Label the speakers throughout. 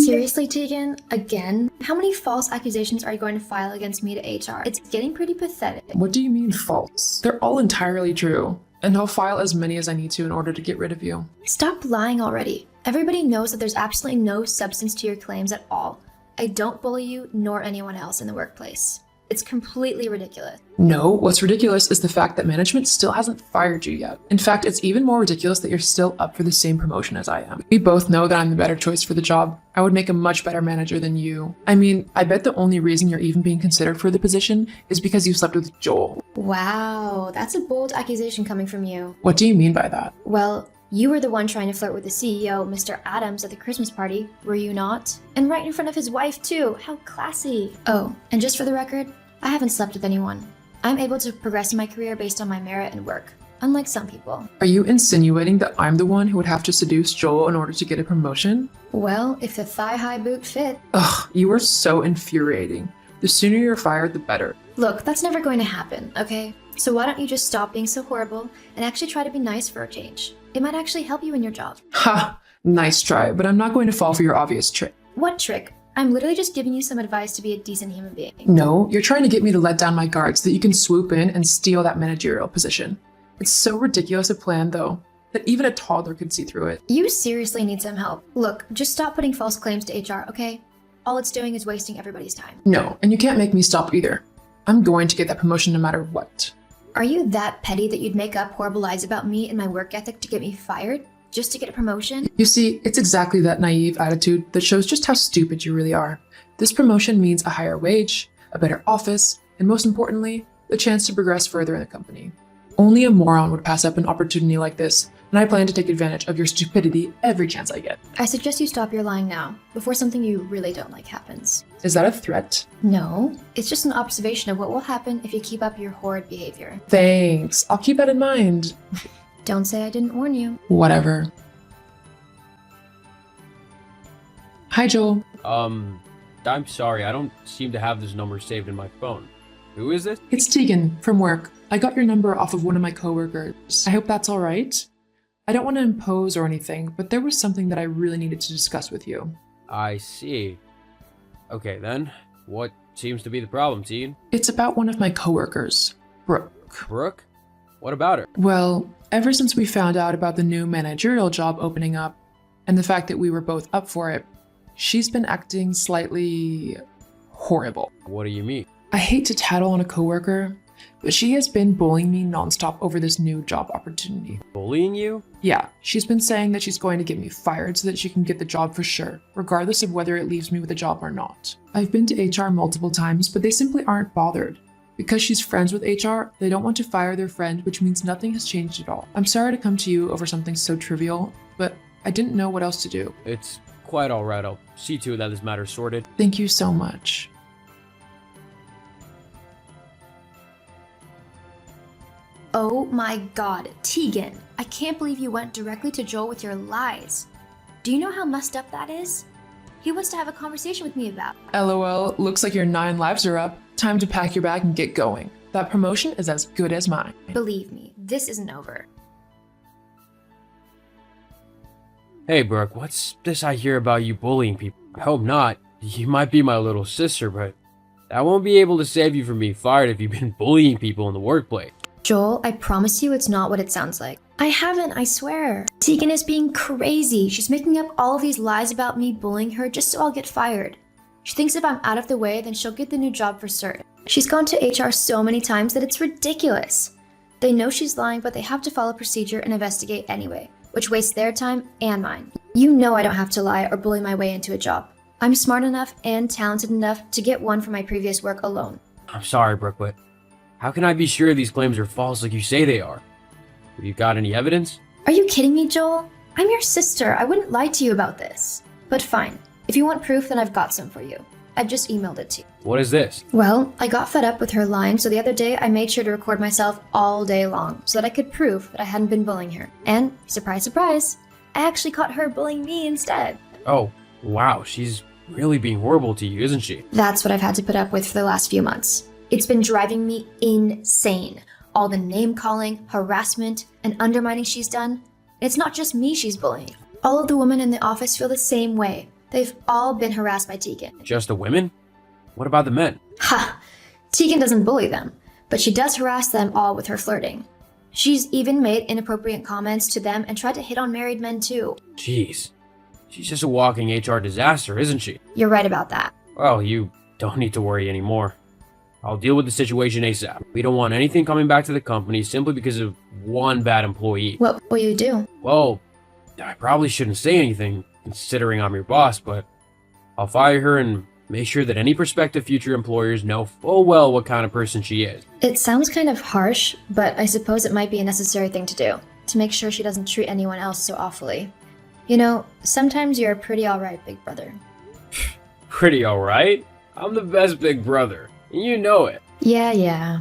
Speaker 1: Seriously, Tegan? Again? How many false accusations are you going to file against me to HR? It's getting pretty pathetic.
Speaker 2: What do you mean false? They're all entirely true, and I'll file as many as I need to in order to get rid of you.
Speaker 1: Stop lying already. Everybody knows that there's absolutely no substance to your claims at all. I don't bully you nor anyone else in the workplace. It's completely ridiculous.
Speaker 2: No, what's ridiculous is the fact that management still hasn't fired you yet. In fact, it's even more ridiculous that you're still up for the same promotion as I am. We both know that I'm the better choice for the job. I would make a much better manager than you. I mean, I bet the only reason you're even being considered for the position is because you slept with Joel.
Speaker 1: Wow, that's a bold accusation coming from you.
Speaker 2: What do you mean by that?
Speaker 1: Well, you were the one trying to flirt with the CEO, Mr. Adams, at the Christmas party, were you not? And right in front of his wife, too. How classy. Oh, and just for the record, I haven't slept with anyone. I'm able to progress in my career based on my merit and work, unlike some people.
Speaker 2: Are you insinuating that I'm the one who would have to seduce Joel in order to get a promotion?
Speaker 1: Well, if the thigh-high boot fit.
Speaker 2: Ugh, you are so infuriating. The sooner you're fired, the better.
Speaker 1: Look, that's never going to happen, okay? So why don't you just stop being so horrible and actually try to be nice for a change? It might actually help you in your job.
Speaker 2: Ha! Nice try, but I'm not going to fall for your obvious trick.
Speaker 1: What trick? I'm literally just giving you some advice to be a decent human being.
Speaker 2: No, you're trying to get me to let down my guard so that you can swoop in and steal that managerial position. It's so ridiculous a plan, though, that even a toddler could see through it.
Speaker 1: You seriously need some help. Look, just stop putting false claims to HR, okay? All it's doing is wasting everybody's time.
Speaker 2: No, and you can't make me stop either. I'm going to get that promotion no matter what.
Speaker 1: Are you that petty that you'd make up horrible lies about me and my work ethic to get me fired? Just to get a promotion?
Speaker 2: You see, it's exactly that naive attitude that shows just how stupid you really are. This promotion means a higher wage, a better office, and most importantly, the chance to progress further in the company. Only a moron would pass up an opportunity like this, and I plan to take advantage of your stupidity every chance I get.
Speaker 1: I suggest you stop your lying now, before something you really don't like happens.
Speaker 2: Is that a threat?
Speaker 1: No, it's just an observation of what will happen if you keep up your horrid behavior.
Speaker 2: Thanks, I'll keep that in mind.
Speaker 1: Don't say I didn't warn you.
Speaker 2: Whatever. Hi, Joel.
Speaker 3: I'm sorry, I don't seem to have this number saved in my phone. Who is this?
Speaker 2: It's Tegan from work. I got your number off of one of my coworkers. I hope that's all right. I don't want to impose or anything, but there was something that I really needed to discuss with you.
Speaker 3: I see. Okay then, what seems to be the problem, Tegan?
Speaker 2: It's about one of my coworkers, Brooke.
Speaker 3: Brooke? What about her?
Speaker 2: Well, ever since we found out about the new managerial job opening up, and the fact that we were both up for it, she's been acting slightly horrible.
Speaker 3: What do you mean?
Speaker 2: I hate to tattle on a coworker, but she has been bullying me nonstop over this new job opportunity.
Speaker 3: Bullying you?
Speaker 2: Yeah, she's been saying that she's going to get me fired so that she can get the job for sure, regardless of whether it leaves me with a job or not. I've been to HR multiple times, but they simply aren't bothered. Because she's friends with HR, they don't want to fire their friend, which means nothing has changed at all. I'm sorry to come to you over something so trivial, but I didn't know what else to do.
Speaker 3: It's quite alright, I'll see to it that this matter's sorted.
Speaker 2: Thank you so much.
Speaker 1: Oh my god, Tegan, I can't believe you went directly to Joel with your lies. Do you know how messed up that is? He wants to have a conversation with me about it.
Speaker 2: LOL, looks like your 9 lives are up. Time to pack your bag and get going. That promotion is as good as mine.
Speaker 1: Believe me, this isn't over.
Speaker 3: Hey Brooke, what's this I hear about you bullying people? I hope not. You might be my little sister, but that won't be able to save you from being fired if you've been bullying people in the workplace.
Speaker 1: Joel, I promise you it's not what it sounds like. I haven't, I swear. Tegan is being crazy. She's making up all of these lies about me bullying her just so I'll get fired. She thinks if I'm out of the way, then she'll get the new job for certain. She's gone to HR so many times that it's ridiculous. They know she's lying, but they have to follow procedure and investigate anyway, which wastes their time and mine. You know I don't have to lie or bully my way into a job. I'm smart enough and talented enough to get one from my previous work alone.
Speaker 3: I'm sorry, Brooke, but how can I be sure these claims are false like you say they are? Have you got any evidence?
Speaker 1: Are you kidding me, Joel? I'm your sister. I wouldn't lie to you about this. But fine. If you want proof, then I've got some for you. I've just emailed it to you.
Speaker 3: What is this?
Speaker 1: Well, I got fed up with her lying, so the other day I made sure to record myself all day long so that I could prove that I hadn't been bullying her. And, surprise, surprise, I actually caught her bullying me instead.
Speaker 3: Oh, wow, she's really being horrible to you, isn't she?
Speaker 1: That's what I've had to put up with for the last few months. It's been driving me insane. All the name-calling, harassment, and undermining she's done. And it's not just me she's bullying. All of the women in the office feel the same way. They've all been harassed by Tegan.
Speaker 3: Just the women? What about the men?
Speaker 1: Ha! Tegan doesn't bully them, but she does harass them all with her flirting. She's even made inappropriate comments to them and tried to hit on married men too.
Speaker 3: Jeez. She's just a walking HR disaster, isn't she?
Speaker 1: You're right about that.
Speaker 3: Well, you don't need to worry anymore. I'll deal with the situation ASAP. We don't want anything coming back to the company simply because of one bad employee.
Speaker 1: What will you do?
Speaker 3: Well, I probably shouldn't say anything, considering I'm your boss, but I'll fire her and make sure that any prospective future employers know full well what kind of person she is.
Speaker 1: It sounds kind of harsh, but I suppose it might be a necessary thing to do, to make sure she doesn't treat anyone else so awfully. You know, sometimes you're a pretty alright big brother.
Speaker 3: Pretty alright? I'm the best big brother, and you know it.
Speaker 1: Yeah.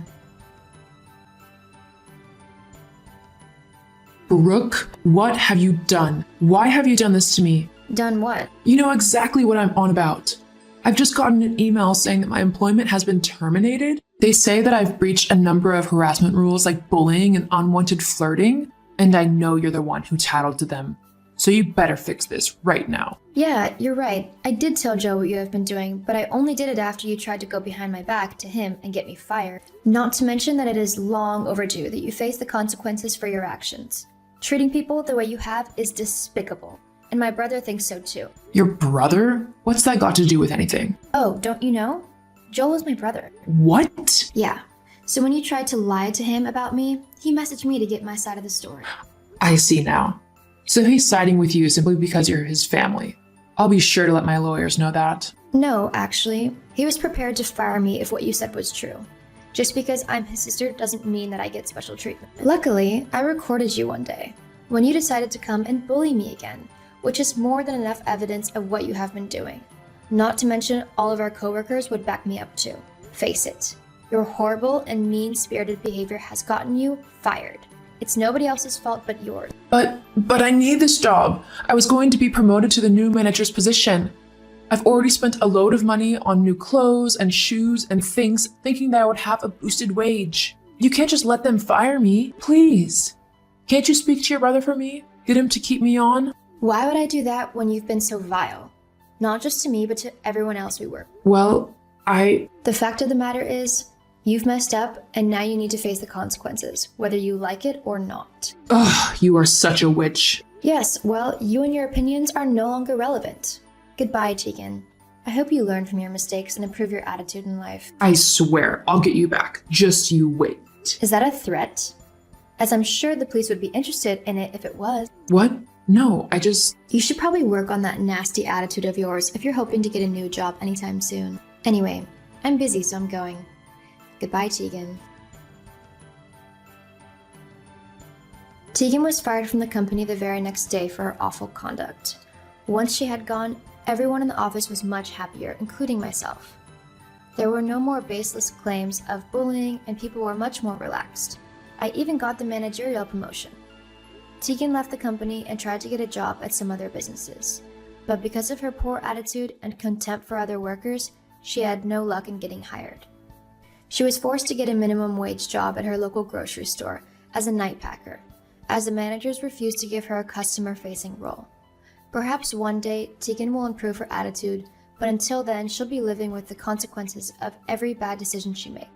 Speaker 2: Brooke, what have you done? Why have you done this to me?
Speaker 1: Done what?
Speaker 2: You know exactly what I'm on about. I've just gotten an email saying that my employment has been terminated. They say that I've breached a number of harassment rules like bullying and unwanted flirting, and I know you're the one who tattled to them. So you better fix this right now.
Speaker 1: Yeah, you're right. I did tell Joe what you have been doing, but I only did it after you tried to go behind my back to him and get me fired. Not to mention that it is long overdue that you face the consequences for your actions. Treating people the way you have is despicable, and my brother thinks so too.
Speaker 2: Your brother? What's that got to do with anything?
Speaker 1: Oh, don't you know? Joel is my brother.
Speaker 2: What?
Speaker 1: Yeah. So when you tried to lie to him about me, he messaged me to get my side of the story.
Speaker 2: I see now. So he's siding with you simply because you're his family. I'll be sure to let my lawyers know that.
Speaker 1: No, actually. He was prepared to fire me if what you said was true. Just because I'm his sister doesn't mean that I get special treatment. Luckily, I recorded you one day, when you decided to come and bully me again, which is more than enough evidence of what you have been doing. Not to mention, all of our coworkers would back me up too. Face it, your horrible and mean-spirited behavior has gotten you fired. It's nobody else's fault but yours.
Speaker 2: But I need this job. I was going to be promoted to the new manager's position. I've already spent a load of money on new clothes and shoes and things, thinking that I would have a boosted wage. You can't just let them fire me, please. Can't you speak to your brother for me? Get him to keep me on?
Speaker 1: Why would I do that when you've been so vile? Not just to me, but to everyone else we work with.
Speaker 2: Well,
Speaker 1: The fact of the matter is, you've messed up, and now you need to face the consequences, whether you like it or not.
Speaker 2: Ugh, you are such a witch.
Speaker 1: Yes, well, you and your opinions are no longer relevant. Goodbye, Tegan. I hope you learn from your mistakes and improve your attitude in life.
Speaker 2: I swear, I'll get you back. Just you wait.
Speaker 1: Is that a threat? As I'm sure the police would be interested in it if it was.
Speaker 2: What? No,
Speaker 1: You should probably work on that nasty attitude of yours if you're hoping to get a new job anytime soon. Anyway, I'm busy, so I'm going. Goodbye, Tegan. Tegan was fired from the company the very next day for her awful conduct. Once she had gone, everyone in the office was much happier, including myself. There were no more baseless claims of bullying, and people were much more relaxed. I even got the managerial promotion. Tegan left the company and tried to get a job at some other businesses, but because of her poor attitude and contempt for other workers, she had no luck in getting hired. She was forced to get a minimum wage job at her local grocery store as a night packer, as the managers refused to give her a customer-facing role. Perhaps one day, Tegan will improve her attitude, but until then, she'll be living with the consequences of every bad decision she makes.